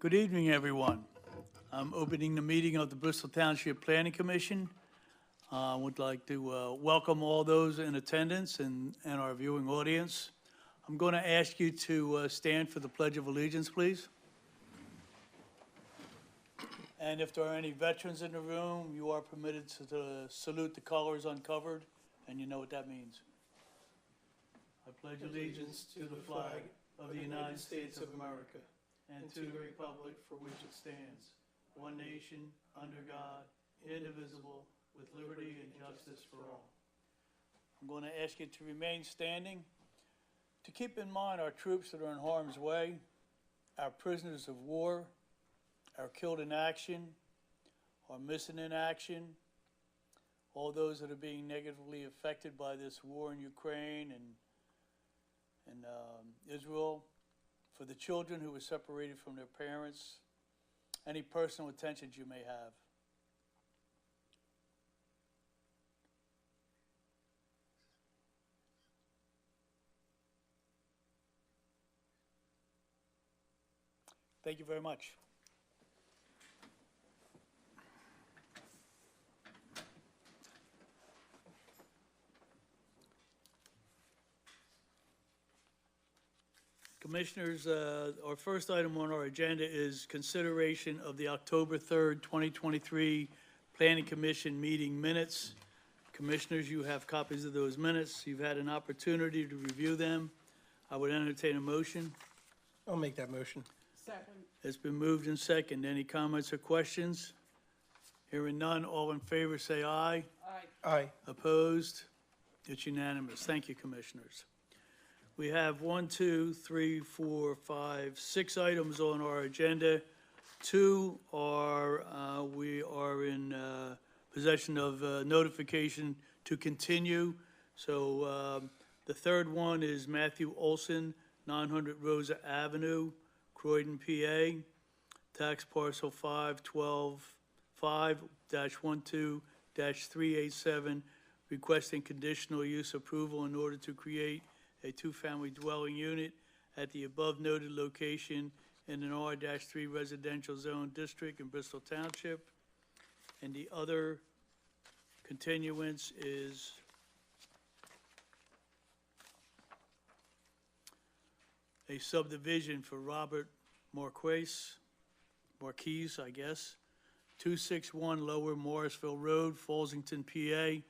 Good evening, everyone. I'm opening the meeting of the Bristol Township Planning Commission. I would like to welcome all those in attendance and our viewing audience. I'm going to ask you to stand for the Pledge of Allegiance, please. And if there are any veterans in the room, you are permitted to salute the colors uncovered, and you know what that means. I pledge allegiance to the flag of the United States of America and to the republic for which it stands, one nation, under God, indivisible, with liberty and justice for all. I'm going to ask you to remain standing, to keep in mind our troops that are in harm's way, our prisoners of war, our killed in action, our missing in action, all those that are being negatively affected by this war in Ukraine and Israel, for the children who were separated from their parents, any personal intentions you may have. Thank you very much. Commissioners, our first item on our agenda is consideration of the October 3rd, 2023 Planning Commission meeting minutes. Commissioners, you have copies of those minutes. You've had an opportunity to review them. I would entertain a motion. I'll make that motion. Second. It's been moved and second. Any comments or questions? Hearing none, all in favor say aye. Aye. Aye. Opposed? It's unanimous. Thank you, Commissioners. We have 6 items on our agenda. 2 are, we are in possession of notification to continue. So the third one is Matthew Olson, 900 Rosa Avenue, Croydon, PA, tax parcel 512-5-12-387, requesting conditional use approval in order to create a 2-family dwelling unit at the above noted location in an R-3 residential zone district in Bristol Township. And the other continuance is a subdivision for Robert Marquise, I guess, 261 Lower Morrisville Road, Falsington, PA,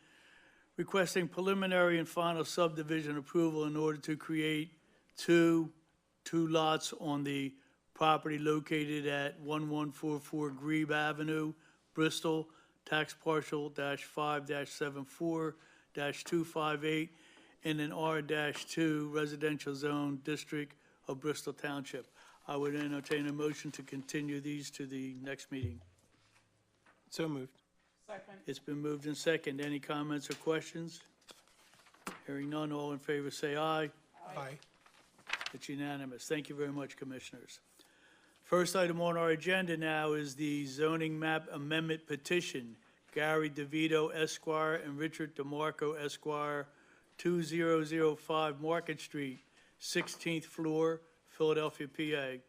requesting preliminary and final subdivision approval in order to create two lots on the property located at 1144 Grebe Avenue, Bristol, tax parcel -5-74-258 in an R-2 residential zone district of Bristol Township. I would entertain a motion to continue these to the next meeting. So moved. Second. It's been moved and second. Any comments or questions? Hearing none, all in favor say aye. Aye. It's unanimous. Thank you very much, Commissioners. First item on our agenda now is the zoning map amendment petition. Gary DeVito Esquire and Richard DeMarco Esquire, 2005 Market Street, 16th floor, Philadelphia, PA,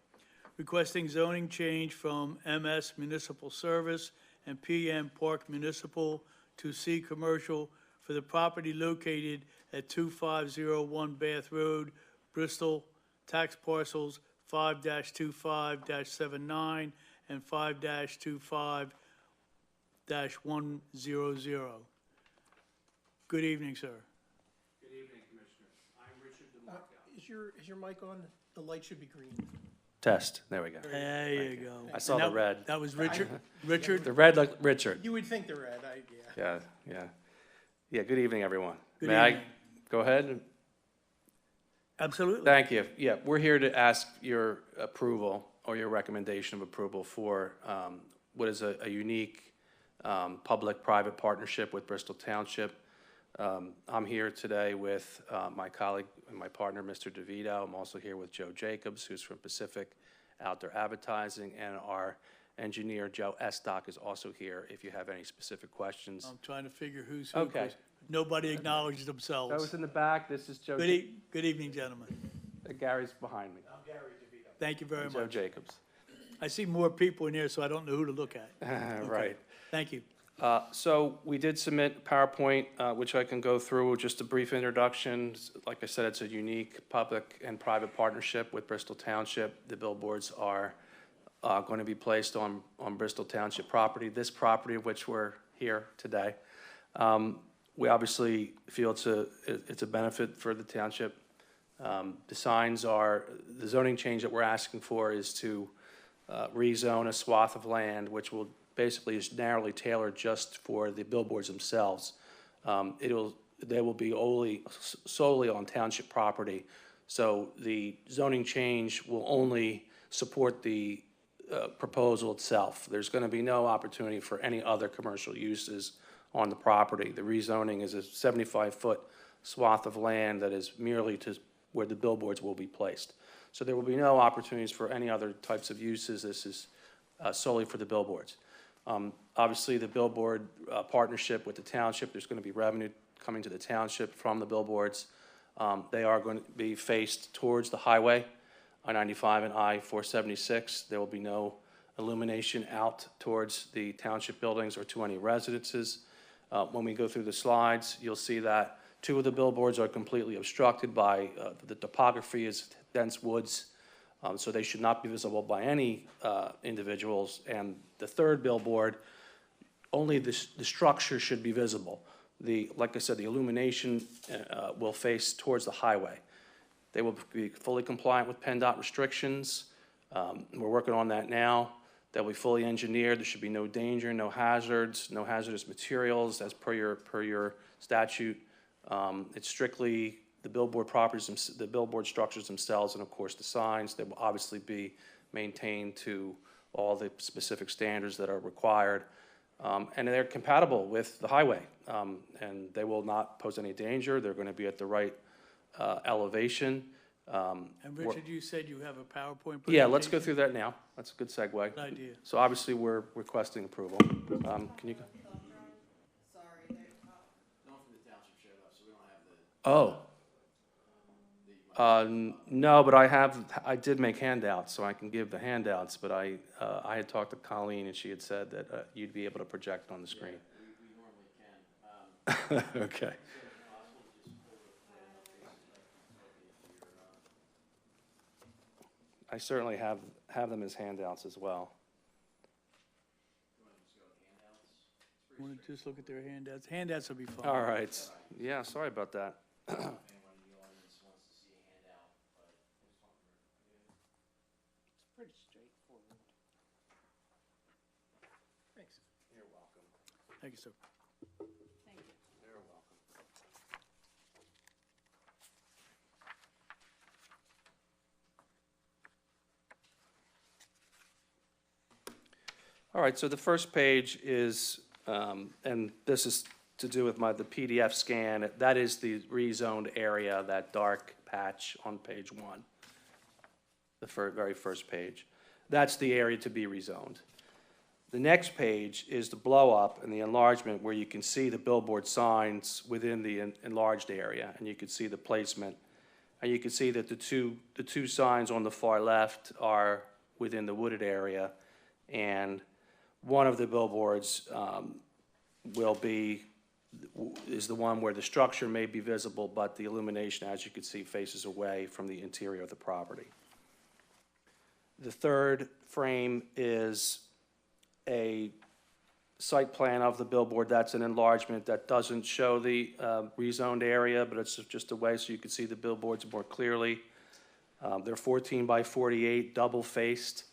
requesting zoning change from MS Municipal Service and PM Park Municipal to C Commercial for the property located at 2501 Bath Road, Bristol, tax parcels 5-25-79 and 5-25-100. Good evening, sir. Good evening, Commissioners. I'm Richard DeMarco. Is your mic on? The light should be green. Test. There we go. There you go. I saw And the red. That was Richard? Richard? The red looked Richard. You would think the red, yeah. Yeah, good evening, everyone. Good May evening. I go ahead? Absolutely. Thank you. Yeah, we're here to ask your approval or your recommendation of approval for what is a unique public-private partnership with Bristol Township. I'm here today with my colleague and my partner, Mr. DeVito. I'm also here with Joe Jacobs, who's from Pacific Outdoor Advertising, and our engineer, Joe Estock, is also here if you have any specific questions. I'm trying to figure who's who. Okay. 'Cause nobody acknowledged themselves. Those in the back, this is Joe. Good evening, gentlemen. Gary's behind me. I'm Gary DeVito. Thank you very Joe much. Jacobs. I see more people in here, so I don't know who to look at. Okay. Right. Thank you. So we did submit PowerPoint, which I can go through, just a brief introduction. Like I said, it's a unique public and private partnership with Bristol Township. The billboards are going to be placed on Bristol Township property, this property of which we're here today. We obviously feel it's a benefit for the township. The signs are, the zoning change that we're asking for is to rezone a swath of land, which will basically is narrowly tailored just for the billboards themselves. They will be solely on township property. So the zoning change will only support the proposal itself. There's going to be no opportunity for any other commercial uses on the property. The rezoning is a 75-foot swath of land that is merely to where the billboards will be placed. So there will be no opportunities for any other types of uses. This is solely for the billboards. Obviously, the billboard partnership with the township, there's going to be revenue coming to the township from the billboards. They are going to be faced towards the highway, I-95 and I-476. There will be no illumination out towards the township buildings or to any residences. When we go through the slides, you'll see that two of the billboards are completely obstructed by the topography is dense woods, so they should not be visible by any individuals. And the third billboard, only the structure should be visible. Like I said, the illumination will face towards the highway. They will be fully compliant with PennDOT restrictions. We're working on that now. They'll be fully engineered. There should be no danger, no hazards, no hazardous materials as per your statute. It's strictly the billboard properties, the billboard structures themselves, and of course the signs. They will obviously be maintained to all the specific standards that are required. And they're compatible with the highway, and they will not pose any danger. They're going to be at the right elevation. And Richard, you said you have a PowerPoint presentation? Yeah, let's go through that now. That's a good segue. Good idea. So obviously, we're requesting approval. Can you go? Oh. No, but I did make handouts, so I can give the handouts, but I had talked to Colleen, and she had said that you'd be able to project on the screen. Yeah, we normally can. Okay. I certainly have them as handouts as well. You want to just look at their handouts? Handouts will be fine. All right. Yeah, sorry about that. Pretty straightforward. Thanks. You're welcome. Thank you, sir. Thank you. You're welcome. All right, so the first page is, and this is to do with the PDF scan. That is the rezoned area, that dark patch on page 1. The very first page. That's the area to be rezoned. The next page is the blow-up and the enlargement where you can see the billboard signs within the enlarged area, and you can see the placement. And you can see that the two signs on the far left are within the wooded area, and one of the billboards is the one where the structure may be visible, but the illumination, as you can see, faces away from the interior of the property. The third frame is a site plan of the billboard. That's an enlargement that doesn't show the rezoned area, but it's just a way so you can see the billboards more clearly. They're 14 by 48, double-faced.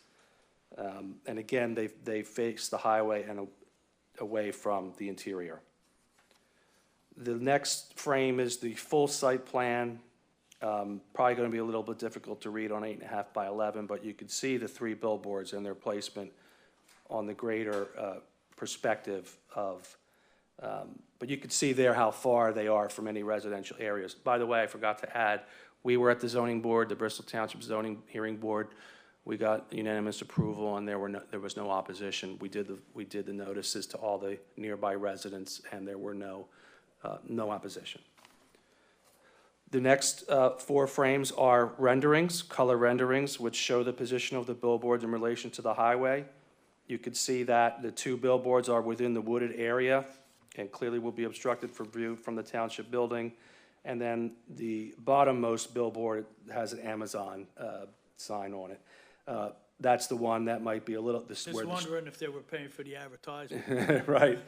And again, they face the highway and away from the interior. The next frame is the full site plan. Probably going to be a little bit difficult to read on 8.5 by 11, but you can see the 3 billboards and their placement on the greater perspective of, but you can see there how far they are from any residential areas. By the way, I forgot to add, we were at the zoning board, the Bristol Township Zoning Hearing Board. We got unanimous approval, and there was no opposition. We did the notices to all the nearby residents, and there were no opposition. The next four frames are renderings, color renderings, which show the position of the billboards in relation to the highway. You can see that the two billboards are within the wooded area and clearly will be obstructed from view from the township building. And then the bottommost billboard has an Amazon sign on it. That's the one that might be a little, this Just where the wondering if they were paying for the advertising. right,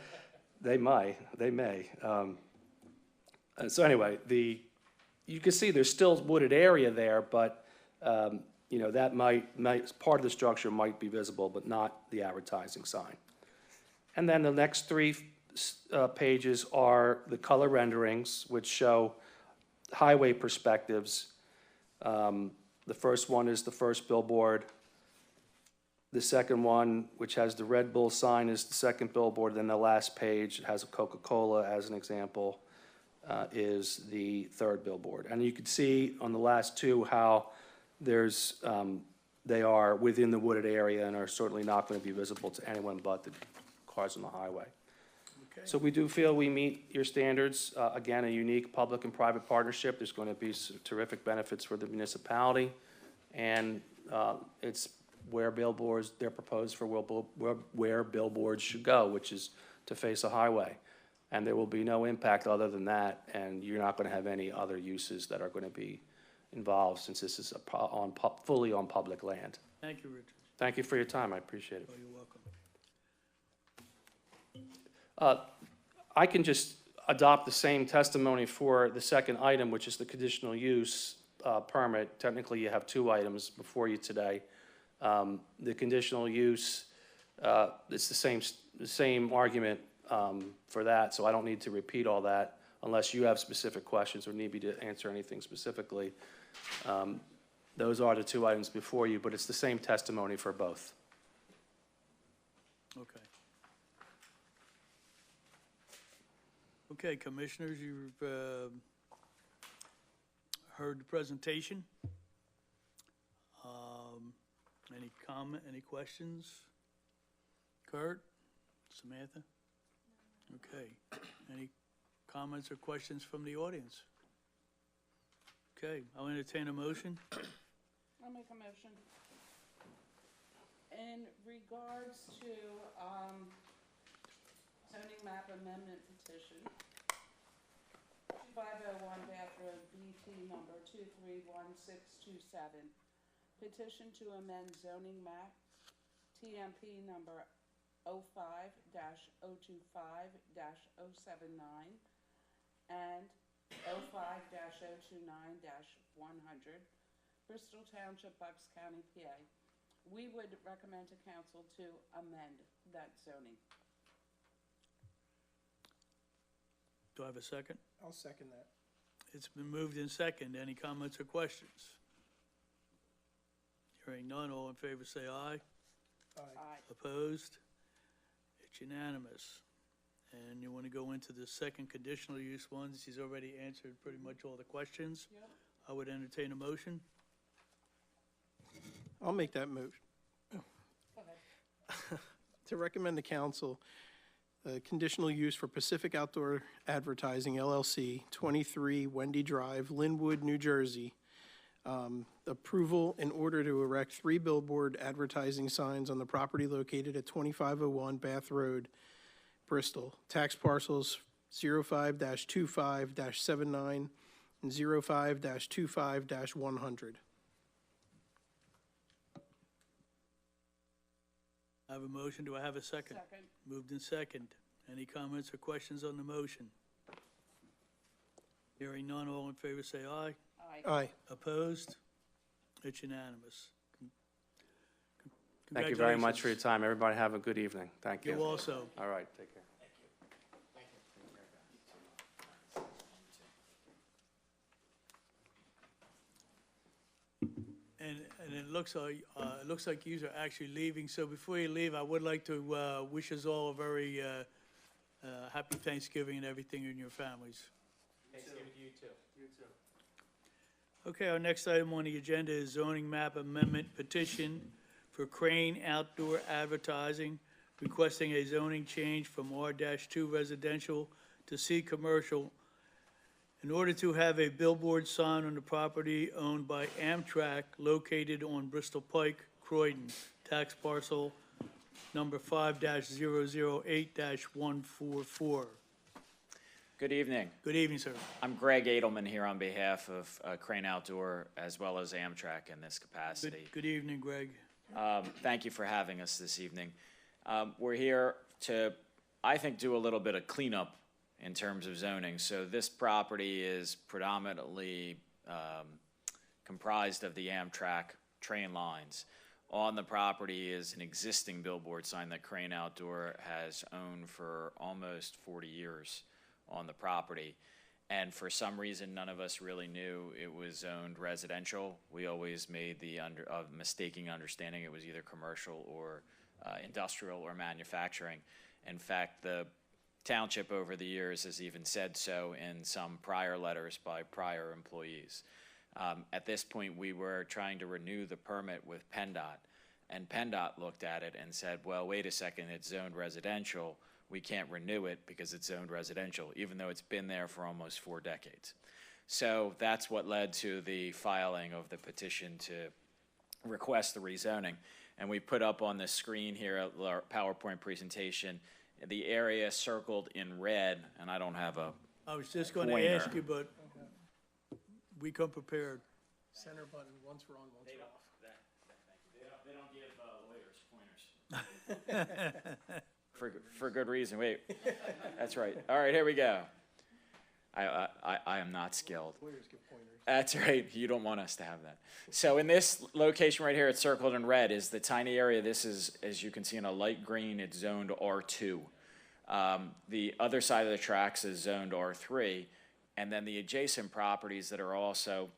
they may. So anyway, you can see there's still wooded area there, but, you know, that might, part of the structure might be visible, but not the advertising sign. And then the next three pages are the color renderings, which show highway perspectives. The first one is the first billboard. The second one, which has the Red Bull sign, is the second billboard. Then the last page has a Coca-Cola as an example, is the third billboard. And you can see on the last two how there's, they are within the wooded area and are certainly not going to be visible to anyone but the cars on the highway. Okay. So we do feel we meet your standards. Again, a unique public and private partnership. There's going to be terrific benefits for the municipality. And it's where billboards, they're proposed for where billboards should go, which is to face a highway. And there will be no impact other than that, and you're not going to have any other uses that are going to be involved since this is fully on public land. Thank you, Richard. Thank you for your time. I appreciate it. Oh, you're welcome. I can just adopt the same testimony for the second item, which is the conditional use permit. Technically, you have two items before you today. The conditional use, it's the same argument for that, so I don't need to repeat all that unless you have specific questions or need me to answer anything specifically. Those are the two items before you, but it's the same testimony for both. Okay. Okay, commissioners, you've heard the presentation. Any comment, any questions? Kurt, Samantha? Okay, any comments or questions from the audience? Okay, I'll entertain a motion. I'll make a motion. In regards to, zoning map amendment petition, 2501 Bath Road, BT number 231627. Petition to amend zoning map, TMP number 05-025-079 and 05-029-100, Bristol Township, Bucks County, PA. We would recommend to council to amend that zoning. Do I have a second? I'll second that. It's been moved in second. Any comments or questions? Hearing none, all in favor say aye. Aye. Opposed? It's unanimous. And you want to go into the second conditional use ones? He's already answered pretty much all the questions. Yep. I would entertain a motion. I'll make that motion. Go ahead. To recommend to council conditional use for Pacific Outdoor Advertising LLC, 23 Wendy Drive, Linwood, New Jersey. Approval in order to erect 3 billboard advertising signs on the property located at 2501 Bath Road, Bristol. Tax parcels 05-25-79 and 05-25-100. I have a motion. Do I have a second? Second. Moved in second. Any comments or questions on the motion? Hearing none, all in favor say aye. Aye. Aye. Opposed? It's unanimous. Thank you very much for your time. Everybody have a good evening. Thank you. You also. All right, take care. And it looks like you are actually leaving. So before you leave, I would like to wish us all a very happy Thanksgiving and everything in your families. Thanksgiving to you too. You too. Okay, our next item on the agenda is zoning map amendment petition for Crane Outdoor Advertising, requesting a zoning change from R-2 residential to C commercial In order to have a billboard sign on the property owned by Amtrak located on Bristol Pike, Croydon, tax parcel number 5-008-144. Good evening. Good evening, sir. I'm Greg Edelman here on behalf of Crane Outdoor as well as Amtrak in this capacity. Good evening, Greg. Thank you for having us this evening. We're here to, I think, do a little bit of cleanup in terms of zoning. So this property is predominantly comprised of the Amtrak train lines. On the property is an existing billboard sign that Crane Outdoor has owned for almost 40 years on the property. And for some reason, none of us really knew it was zoned residential. We always made the mistaken understanding it was either commercial or industrial or manufacturing. In fact, the township over the years has even said so in some prior letters by prior employees. At this point, we were trying to renew the permit with PennDOT, and PennDOT looked at it and said, well, wait a second, it's zoned residential. We can't renew it because it's zoned residential, even though it's been there for almost 4 decades. So that's what led to the filing of the petition to request the rezoning. And we put up on the screen here our PowerPoint presentation the area circled in red, and I don't have a I was just going to Pointer. ask you, but we come prepared. Center button, once we're on, once we're off. They don't give lawyers pointers. For good reason. Wait, that's right. All right, here we go. I am not skilled. Lawyers give pointers. That's right. You don't want us to have that. So in this location right here, it's circled in red, is the tiny area. This is, as you can see in a light green, it's zoned R2. The other side of the tracks is zoned R3. And then the adjacent properties that are also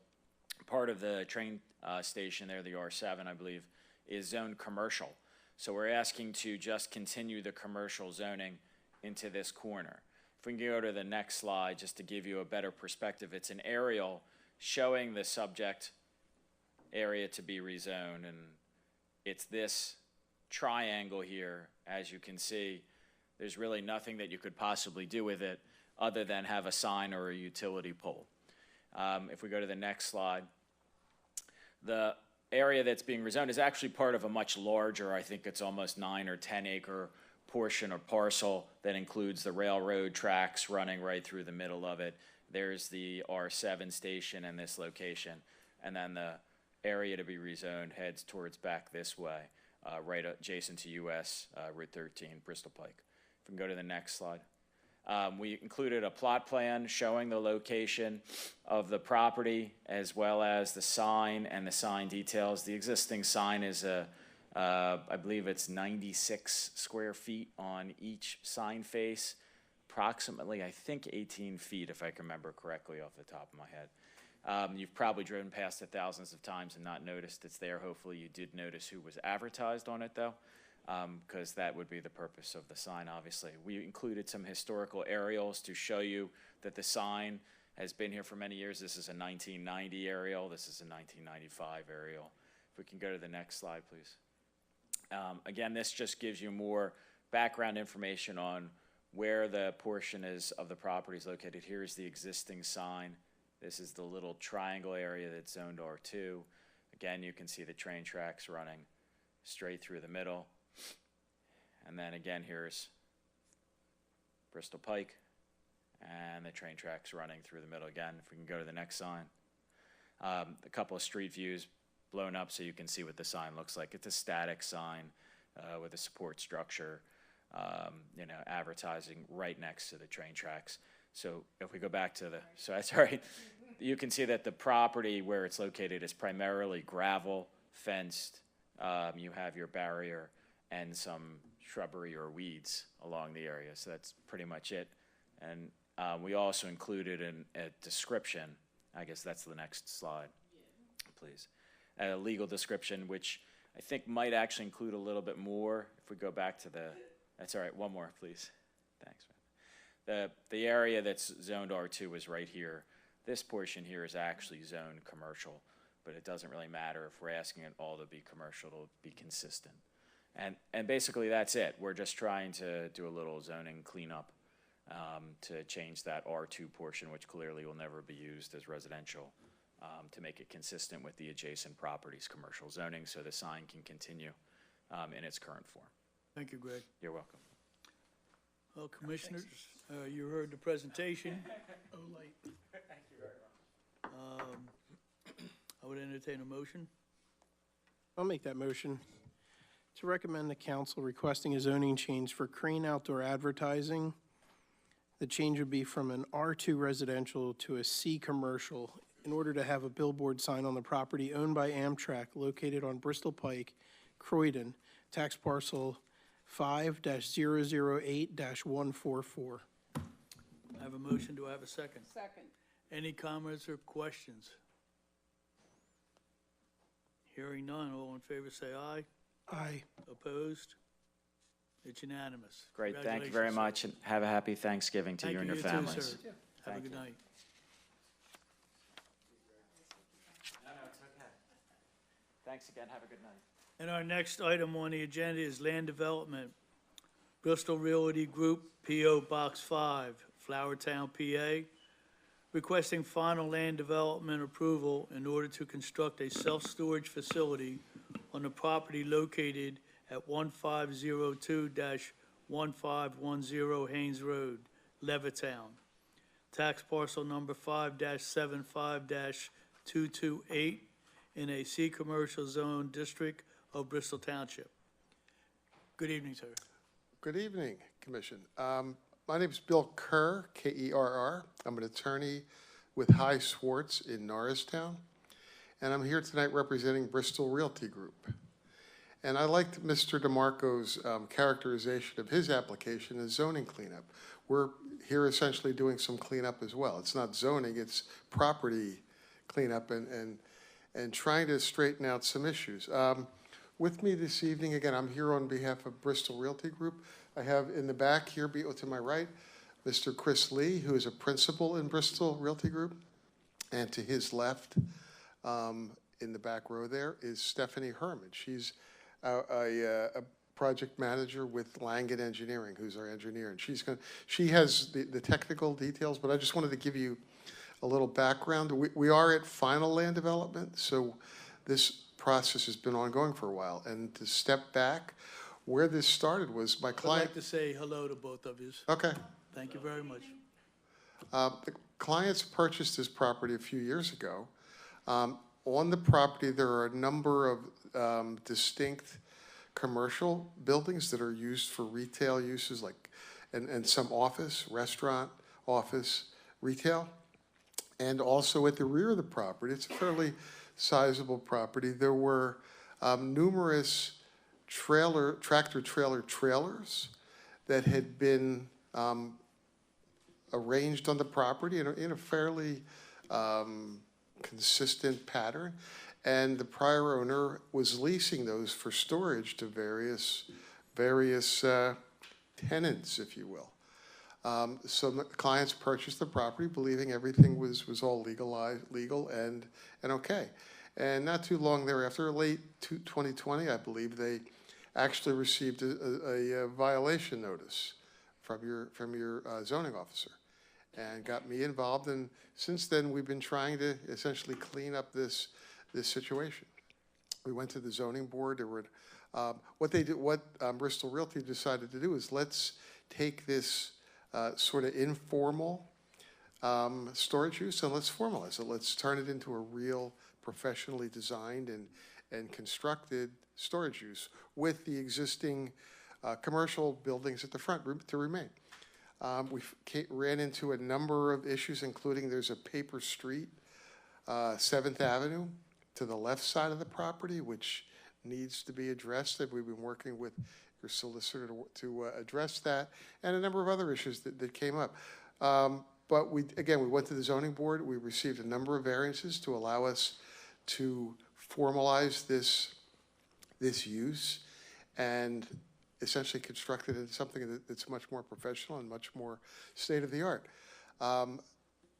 part of the train station there, the R7, I believe, is zoned commercial. So we're asking to just continue the commercial zoning into this corner. If we can go to the next slide, just to give you a better perspective, it's an aerial showing the subject area to be rezoned, and it's this triangle here. As you can see, there's really nothing that you could possibly do with it other than have a sign or a utility pole. If we go to the next slide, the area that's being rezoned is actually part of a much larger, I think it's almost 9 or 10 acre portion or parcel that includes the railroad tracks running right through the middle of it. There's the R7 station in this location, and then the area to be rezoned heads towards back this way, right adjacent to US Route 13, Bristol Pike. If we can go to the next slide. We included a plot plan showing the location of the property as well as the sign and the sign details. The existing sign is I believe it's 96 square feet on each sign face, approximately, I think 18 feet if I can remember correctly off the top of my head. You've probably driven past it thousands of times and not noticed it's there. Hopefully you did notice who was advertised on it though, because that would be the purpose of the sign, obviously. We included some historical aerials to show you that the sign has been here for many years. This is a 1990 aerial. This is a 1995 aerial. If we can go to the next slide, please. Again, this just gives you more background information on where the portion is of the property is located. Here's the existing sign. This is the little triangle area that's zoned R2. Again, you can see the train tracks running straight through the middle. And then again, here's Bristol Pike and the train tracks running through the middle again. If we can go to the next sign. A couple of street views blown up so you can see what the sign looks like. It's a static sign with a support structure, advertising right next to the train tracks. So if we go back to so that's all right. You can see that the property where it's located is primarily gravel, fenced. You have your barrier and some shrubbery or weeds along the area. So that's pretty much it. And we also included a description. I guess that's the next slide, please. A legal description, which I think might actually include a little bit more. If we go back to that's all right, one more, please. Thanks, man. The area that's zoned R2 is right here. This portion here is actually zoned commercial, but it doesn't really matter if we're asking it all to be commercial, it'll be consistent. And basically that's it. We're just trying to do a little zoning cleanup to change that R2 portion, which clearly will never be used as residential, to make it consistent with the adjacent properties' commercial zoning, so the sign can continue in its current form. Thank you, Greg. You're welcome. Well, Commissioners, you heard the presentation. Oh, light. Thank you very much. I would entertain a motion. I'll make that motion to recommend the council requesting a zoning change for Crane Outdoor Advertising. The change would be from an R2 residential to a C commercial in order to have a billboard sign on the property owned by Amtrak located on Bristol Pike, Croydon, tax parcel 5-008-144. I have a motion. Do I have a second? Second. Any comments or questions? Hearing none, all in favor say aye. Aye. Opposed? It's unanimous. Great, thank you very Congratulations, much, and have a happy Thanksgiving to sir. you and your Thank families. you, sir. Have a Thank good you. night. No, it's okay. Thanks again, have a good night. And our next item on the agenda is land development. Bristol Realty Group, P.O. Box 5, Flowertown, PA, requesting final land development approval in order to construct a self-storage facility on the property located at 1502-1510 Haynes Road, Levittown. Tax parcel number 5-75-228 in a C commercial zone district of Bristol Township. Good evening, sir. Good evening, Commission. My name is Bill Kerr, K-E-R-R. I'm an attorney with High Swartz in Norristown, and I'm here tonight representing Bristol Realty Group. And I liked Mr. DeMarco's characterization of his application as zoning cleanup. We're here essentially doing some cleanup as well. It's not zoning, it's property cleanup and trying to straighten out some issues. With me this evening, again, I'm here on behalf of Bristol Realty Group. I have in the back here, to my right, Mr. Chris Lee, who is a principal in Bristol Realty Group. And to his left, in the back row there, is Stephanie Herman. She's a project manager with Langen Engineering, who's our engineer. And she has the technical details, but I just wanted to give you a little background. We are at final land development, so this process has been ongoing for a while. And to step back, where this started was my I'd client. like to say hello to both of you. Okay. Thank you very much. The clients purchased this property a few years ago. On the property, there are a number of distinct commercial buildings that are used for retail uses, like, and some office, restaurant, office, retail. And also at the rear of the property, it's a fairly sizable property, there were numerous tractor trailer trailers that had been arranged on the property in a fairly consistent pattern. And the prior owner was leasing those for storage to various tenants, if you will. So the clients purchased the property believing everything was all legal and okay. And not too long thereafter, late 2020, I believe, they actually received a violation notice from your zoning officer and got me involved. And since then, we've been trying to essentially clean up this situation. We went to the zoning board. There were, what Bristol Realty decided to do is let's take this sort of informal storage use and let's formalize it. Let's turn it into a real professionally designed and constructed storage use with the existing commercial buildings at the front to remain. We ran into a number of issues, including there's a paper street, 7th Avenue, to the left side of the property, which needs to be addressed. That we've been working with your solicitor to address that, and a number of other issues that came up. But we went to the zoning board. We received a number of variances to allow us to formalize this use and essentially construct it into something that's much more professional and much more state-of-the-art.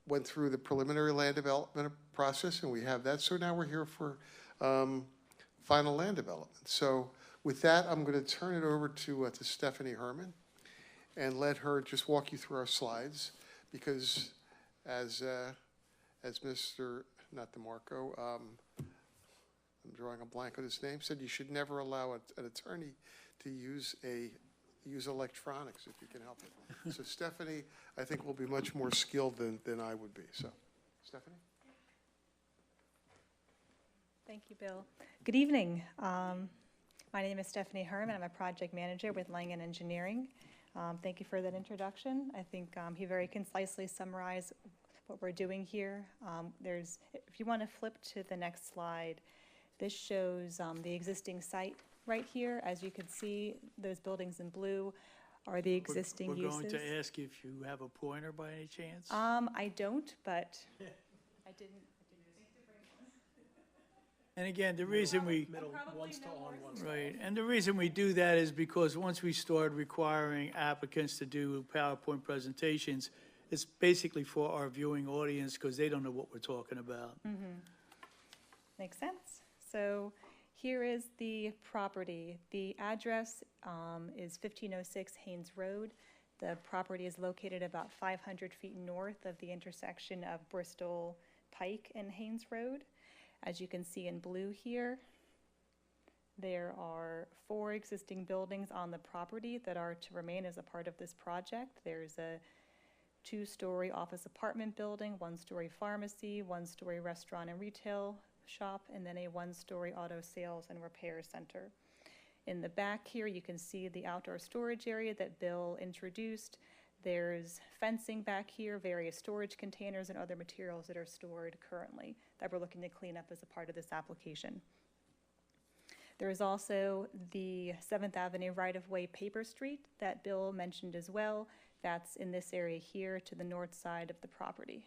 Went through the preliminary land development process, and we have that. So now we're here for final land development. So with that, I'm going to turn it over to Stephanie Herman, and let her just walk you through our slides, because as Mr., not DeMarco, I'm drawing a blank on his name, said you should never allow an attorney to use electronics if you can help it. So Stephanie, I think, will be much more skilled than I would be. So, Stephanie? Thank you, Bill. Good evening. My name is Stephanie Herman. I'm a project manager with Langen Engineering. Thank you for that introduction. I think he very concisely summarized what we're doing here. If you want to flip to the next slide, this shows the existing site right here. As you can see, those buildings in blue are the existing uses. We're going to ask you if you have a pointer by any chance? I don't, but I didn't. And again, the reason we, Middle, one's to on, one's to off. right, and the reason we do that is because once we start requiring applicants to do PowerPoint presentations, it's basically for our viewing audience because they don't know what we're talking about. Makes sense. So here is the property. The address is 1506 Haynes Road. The property is located about 500 feet north of the intersection of Bristol Pike and Haynes Road. As you can see in blue here, there are 4 existing buildings on the property that are to remain as a part of this project. There's a 2-story office apartment building, 1-story pharmacy, 1-story restaurant and retail shop, and then a 1-story auto sales and repair center. In the back here, you can see the outdoor storage area that Bill introduced. There's fencing back here, various storage containers and other materials that are stored currently that we're looking to clean up as a part of this application. There is also the 7th Avenue right-of-way paper street that Bill mentioned as well. That's in this area here to the north side of the property.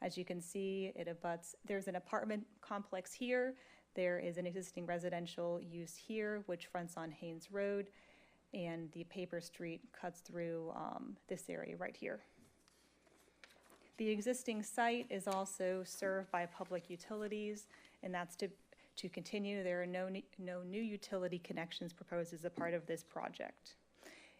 As you can see, it abuts, there's an apartment complex here. There is an existing residential use here, which fronts on Haynes Road, and the paper street cuts through this area right here. The existing site is also served by public utilities, and that's to continue. There are no new utility connections proposed as a part of this project.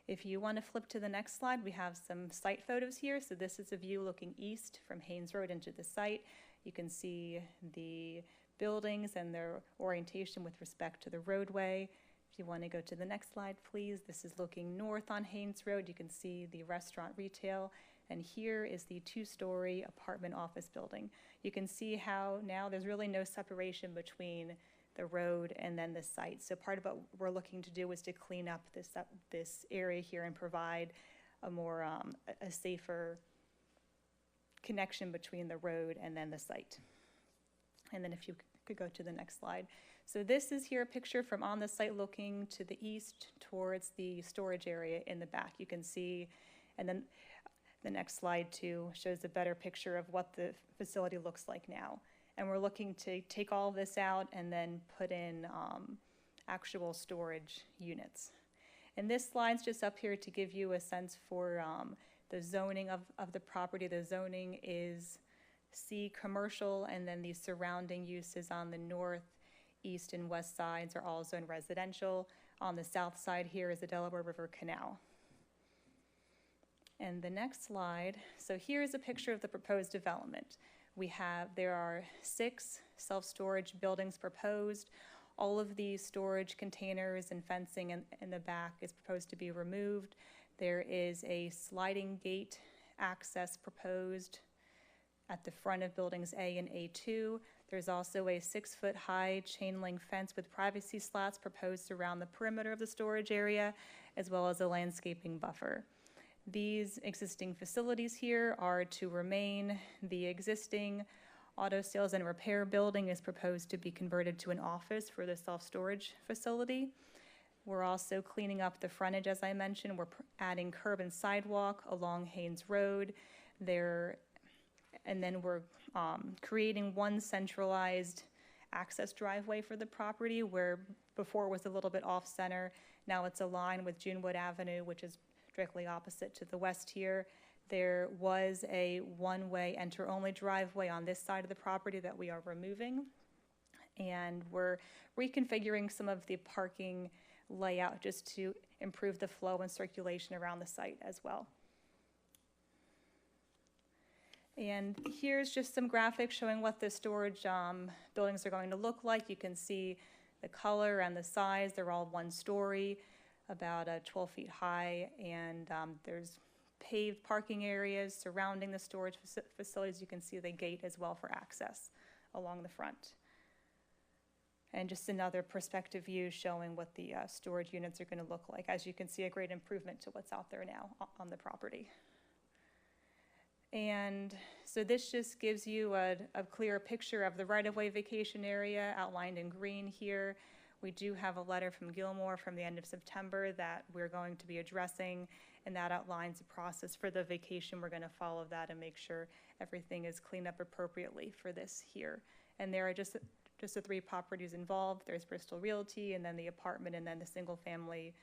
If you want to flip to the next slide, we have some site photos here. So this is a view looking east from Haynes Road into the site. You can see the buildings and their orientation with respect to the roadway. If you want to go to the next slide, please. This is looking north on Haynes Road. You can see the restaurant retail, and here is the 2-story apartment office building. You can see how now there's really no separation between the road and then the site. So part of what we're looking to do is to clean up this area here and provide a more a safer connection between the road and then the site. And then if you could go to the next slide. So this is here a picture from on the site looking to the east towards the storage area in the back. You can see, and then the next slide too shows a better picture of what the facility looks like now. And we're looking to take all of this out and then put in actual storage units. And this slide's just up here to give you a sense for the zoning of the property. The zoning is C commercial, and then the surrounding uses on the north, east, and west sides are all zoned residential. On the south side here is the Delaware River Canal. And the next slide, so here's a picture of the proposed development. There are 6 self-storage buildings proposed. All of these storage containers and fencing in the back is proposed to be removed. There is a sliding gate access proposed at the front of buildings A and A2. There's also a 6-foot-high chain link fence with privacy slats proposed around the perimeter of the storage area, as well as a landscaping buffer. These existing facilities here are to remain. The existing auto sales and repair building is proposed to be converted to an office for the self-storage facility. We're also cleaning up the frontage, as I mentioned. We're adding curb and sidewalk along Haynes Road. And then we're creating one centralized access driveway for the property, where before it was a little bit off-center. Now it's aligned with Junewood Avenue, which is directly opposite to the west here. There was a one-way enter-only driveway on this side of the property that we are removing. And we're reconfiguring some of the parking layout just to improve the flow and circulation around the site as well. And here's just some graphics showing what the storage buildings are going to look like. You can see the color and the size. They're all 1 story, about 12 feet high, and there's paved parking areas surrounding the storage facilities. You can see the gate as well for access along the front. And just another perspective view showing what the storage units are going to look like. As you can see, a great improvement to what's out there now on the property. And so this just gives you a clearer picture of the right-of-way vacation area outlined in green here. We do have a letter from Gilmore from the end of September that we're going to be addressing, and that outlines the process for the vacation. We're going to follow that and make sure everything is cleaned up appropriately for this here. And there are just the 3 properties involved. There's Bristol Realty, and then the apartment, and then the single-family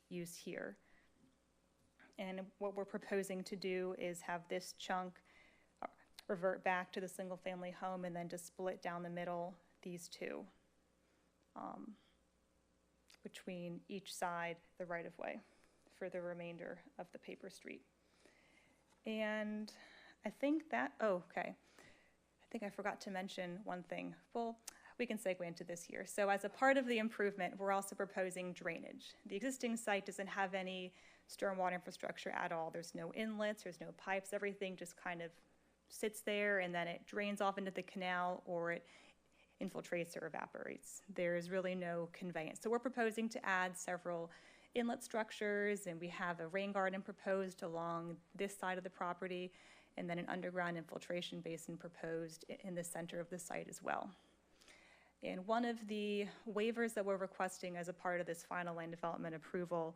use here. And what we're proposing to do is have this chunk revert back to the single-family home and then just split down the middle these 2 between each side the right-of-way for the remainder of the paper street. And I think that, oh, okay. I think I forgot to mention one thing. Well, we can segue into this here. So as a part of the improvement, we're also proposing drainage. The existing site doesn't have any stormwater infrastructure at all. There's no inlets, there's no pipes, everything just kind of sits there and then it drains off into the canal or it infiltrates or evaporates. There's really no conveyance. So we're proposing to add several inlet structures, and we have a rain garden proposed along this side of the property, and then an underground infiltration basin proposed in the center of the site as well. And one of the waivers that we're requesting as a part of this final land development approval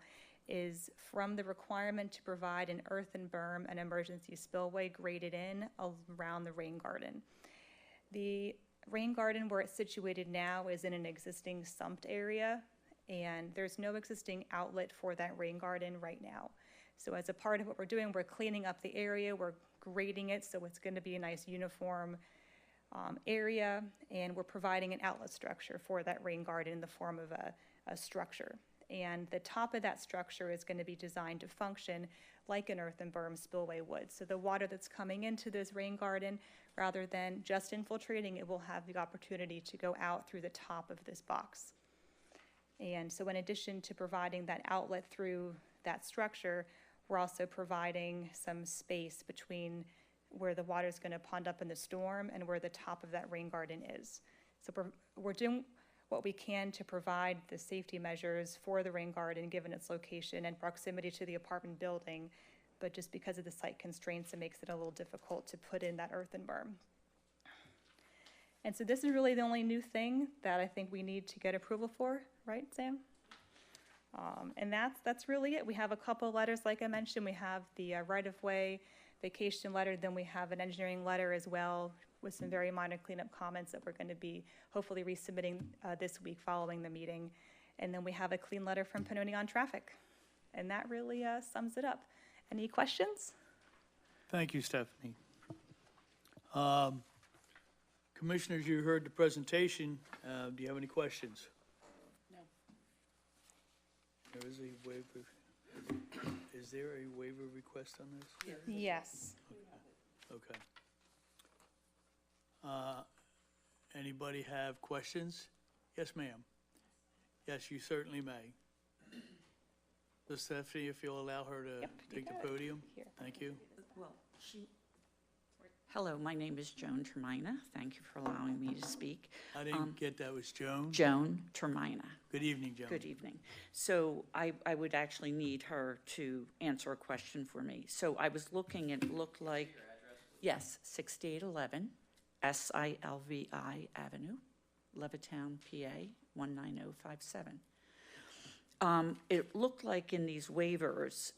is from the requirement to provide an earthen berm and emergency spillway graded in around the rain garden. The rain garden where it's situated now is in an existing sumped area, and there's no existing outlet for that rain garden right now. So as a part of what we're doing, we're cleaning up the area, we're grading it so it's going to be a nice uniform area, and we're providing an outlet structure for that rain garden in the form of a structure. And the top of that structure is going to be designed to function like an earthen berm spillway would. So the water that's coming into this rain garden, rather than just infiltrating, it will have the opportunity to go out through the top of this box. And so in addition to providing that outlet through that structure, we're also providing some space between where the water is going to pond up in the storm and where the top of that rain garden is. So we're doing what we can to provide the safety measures for the rain garden given its location and proximity to the apartment building, but just because of the site constraints, it makes it a little difficult to put in that earthen berm. And so this is really the only new thing that I think we need to get approval for, right, Sam? And that's really it. We have a couple letters, like I mentioned. We have the right-of-way vacation letter, then we have an engineering letter as well with some very minor cleanup comments that we're going to be hopefully resubmitting this week following the meeting. And then we have a clean letter from Pannoni on traffic. And that really sums it up. Any questions? Thank you, Stephanie. Commissioners, you heard the presentation. Do you have any questions? No. There is a waiver. Is there a waiver request on this? Yes. Okay. Anybody have questions? Yes, ma'am. Yes, you certainly may. So Stephanie, if you'll allow her to Yep, you take the got it. podium. Here. Thank you. Well, hello, my name is Joan Termina. Thank you for allowing me to speak. I didn't get that. Was Joan? Joan Termina. Good evening, Joan. Good evening. So I would actually need her to answer a question for me. So I was looking, it looked like, yes, 6811 Silvi Avenue, Levittown, PA, 19057. It looked like in these waivers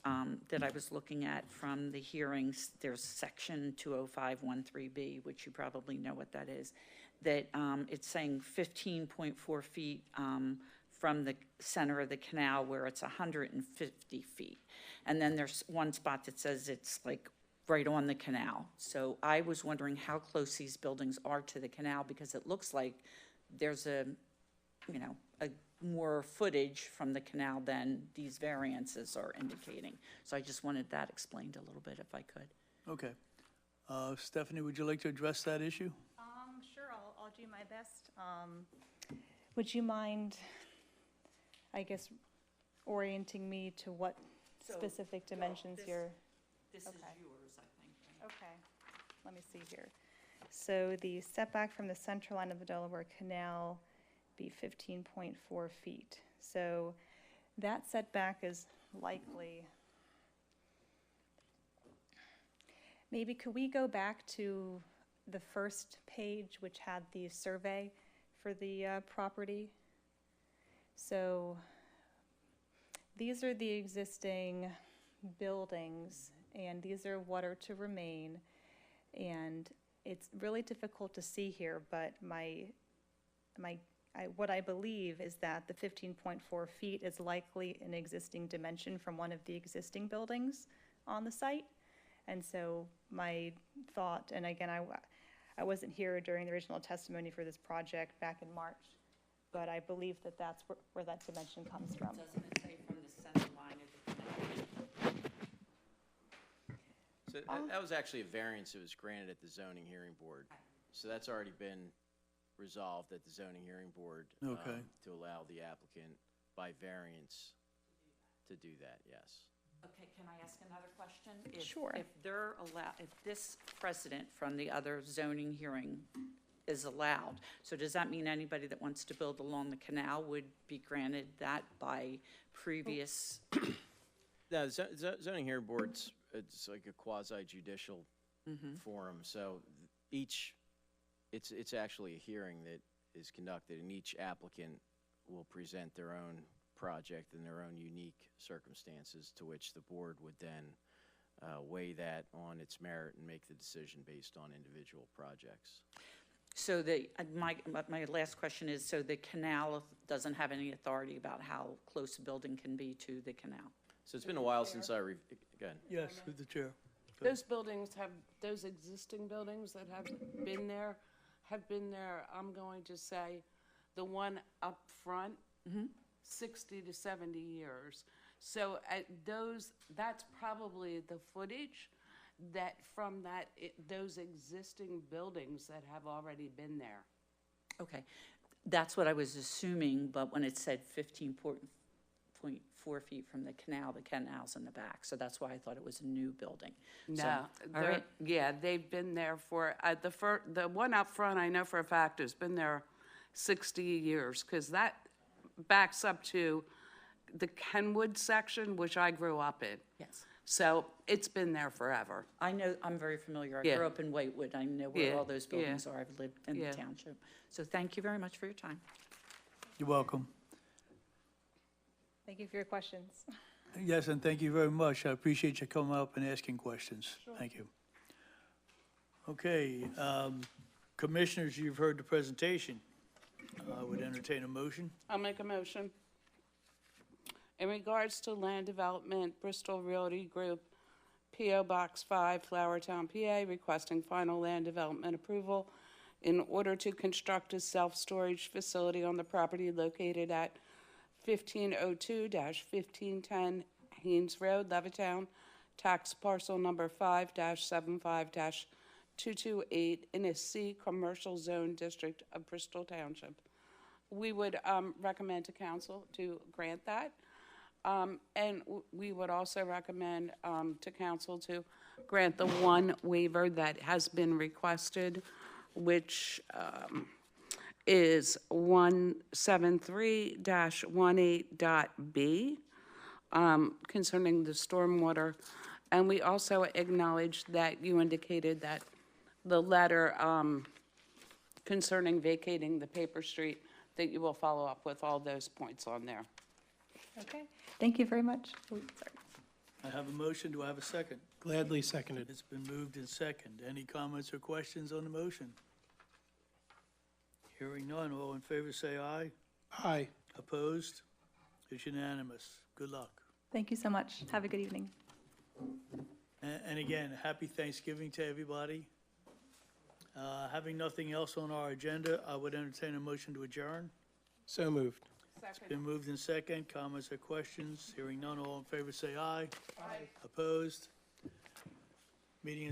that I was looking at from the hearings, there's section 20513B, which you probably know what that is, that it's saying 15.4 feet from the center of the canal where it's 150 feet. And then there's one spot that says it's like right on the canal. So I was wondering how close these buildings are to the canal, because it looks like there's a more footage from the canal than these variances are indicating. So I just wanted that explained a little bit if I could. Okay. Stephanie, would you like to address that issue? Sure, I'll do my best. Would you mind, I guess, orienting me to what So, specific dimensions this- you're? This is Okay. yours, I think. Okay, let me see here. So the setback from the center line of the Delaware Canal be 15.4 feet. So that setback is likely, maybe could we go back to the first page, which had the survey for the property? So these are the existing buildings, and these are what are to remain. And it's really difficult to see here, but what I believe is that the 15.4 feet is likely an existing dimension from one of the existing buildings on the site. And so my thought, and again, I wasn't here during the original testimony for this project back in March, but I believe that that's where that dimension comes from. Doesn't it say from the center line of the canal? So that was actually a variance that was granted at the zoning hearing board. So that's already been resolved at the zoning hearing board. Okay. To allow the applicant by variance to do that, yes. Okay, can I ask another question? Sure. If they're if this precedent from the other zoning hearing is allowed, so does that mean anybody that wants to build along the canal would be granted that by previous? Now, zoning hearing board's, it's like a quasi judicial forum, so it's actually a hearing that is conducted, and each applicant will present their own project and their own unique circumstances, to which the board would then weigh that on its merit and make the decision based on individual projects. So my last question is, so the canal doesn't have any authority about how close a building can be to the canal? So it's been a while since go ahead. Yes, through the chair. Those those existing buildings that have been there, I'm going to say, the one up front, 60 to 70 years. So that's probably the footage that from those existing buildings that have already been there. Okay, that's what I was assuming, but when it said 15.4 feet from the canal's in the back, so that's why I thought it was a new building. So, No, all right. yeah, they've been there for, the one up front, I know for a fact, has been there 60 years, because that backs up to the Kenwood section, which I grew up in. Yes. So it's been there forever. I know, I'm very familiar. I Yeah. grew up in Whitewood. I know where Yeah, all those buildings yeah. are. I've lived in Yeah. the township. So thank you very much for your time. You're welcome. Thank you for your questions. Yes, and thank you very much. I appreciate you coming up and asking questions. Thank you. Okay, commissioners, you've heard the presentation. I would entertain a motion. I'll make a motion. In regards to land development, Bristol Realty Group, P.O. Box 5, Flowertown, PA, requesting final land development approval in order to construct a self-storage facility on the property located at 1502-1510 Haynes Road, Levittown, tax parcel number 5-75-228 in a C commercial zone district of Bristol Township. We would recommend to council to grant that. And we would also recommend to council to grant the one waiver that has been requested, which is 173-18.b, concerning the stormwater. And we also acknowledge that you indicated that the letter concerning vacating the paper street, that you will follow up with all those points on there. Okay, thank you very much. Oh, sorry. I have a motion. Do I have a second? Gladly seconded. It's been moved and second. Any comments or questions on the motion? Hearing none, all in favor say aye. Aye. Opposed? It's unanimous. Good luck. Thank you so much. Have a good evening. And again, happy Thanksgiving to everybody. Having nothing else on our agenda, I would entertain a motion to adjourn. So moved. Been moved in second. Comments or questions? Hearing none, all in favor say aye. Aye. Opposed? Meeting is